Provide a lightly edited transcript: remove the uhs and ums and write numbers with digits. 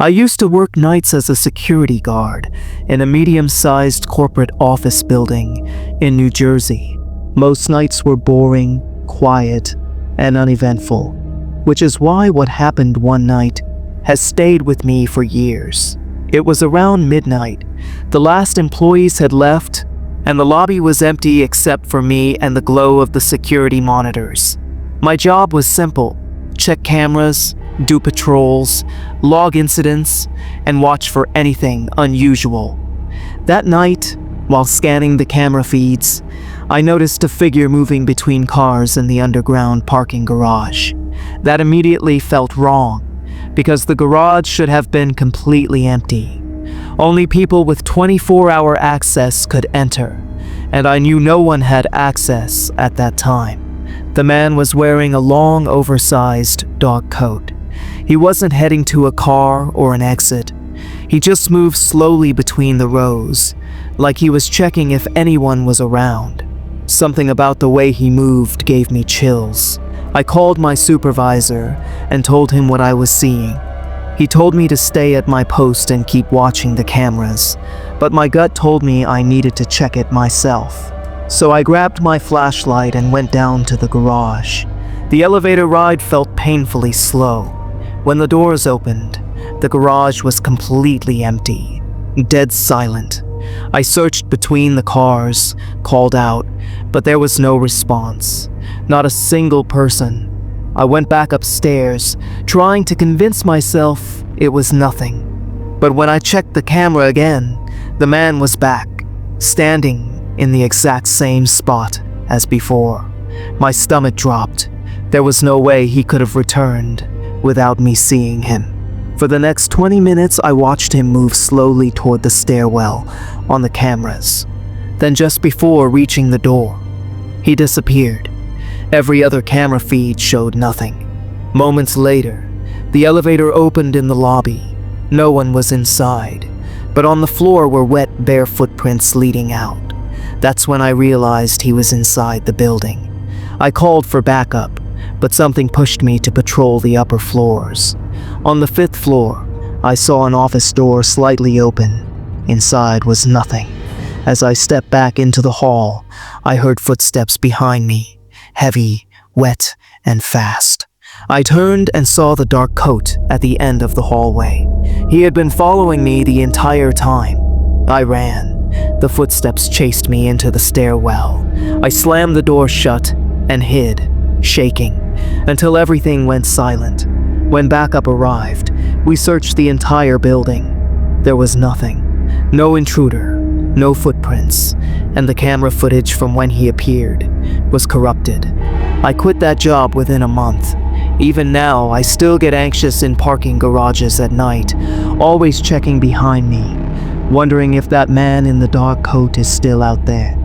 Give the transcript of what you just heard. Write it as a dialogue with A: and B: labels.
A: I used to work nights as a security guard in a medium-sized corporate office building in New Jersey. Most nights were boring, quiet, and uneventful, which is why what happened one night has stayed with me for years. It was around midnight. The last employees had left, and the lobby was empty except for me and the glow of the security monitors. My job was simple: check cameras, do patrols, log incidents, and watch for anything unusual. That night, while scanning the camera feeds, I noticed a figure moving between cars in the underground parking garage. That immediately felt wrong, because the garage should have been completely empty. Only people with 24-hour access could enter, and I knew no one had access at that time. The man was wearing a long, oversized dog coat. He wasn't heading to a car or an exit. He just moved slowly between the rows, like he was checking if anyone was around. Something about the way he moved gave me chills. I called my supervisor and told him what I was seeing. He told me to stay at my post and keep watching the cameras, but my gut told me I needed to check it myself. So I grabbed my flashlight and went down to the garage. The elevator ride felt painfully slow. When the doors opened, the garage was completely empty, dead silent. I searched between the cars, called out, but there was no response. Not a single person. I went back upstairs, trying to convince myself it was nothing. But when I checked the camera again, the man was back, standing in the exact same spot as before. My stomach dropped. There was no way he could have returned without me seeing him. For the next 20 minutes, I watched him move slowly toward the stairwell on the cameras. Then just before reaching the door, he disappeared. Every other camera feed showed nothing. Moments later, the elevator opened in the lobby. No one was inside, but on the floor were wet, bare footprints leading out. That's when I realized he was inside the building. I called for backup, but something pushed me to patrol the upper floors. On the 5th floor, I saw an office door slightly open. Inside was nothing. As I stepped back into the hall, I heard footsteps behind me, heavy, wet, and fast. I turned and saw the dark coat at the end of the hallway. He had been following me the entire time. I ran. The footsteps chased me into the stairwell. I slammed the door shut and hid, shaking, until everything went silent. When backup arrived, we searched the entire building. There was nothing. No intruder, no footprints, and the camera footage from when he appeared was corrupted. I quit that job within a month. Even now, I still get anxious in parking garages at night, always checking behind me, wondering if that man in the dark coat is still out there.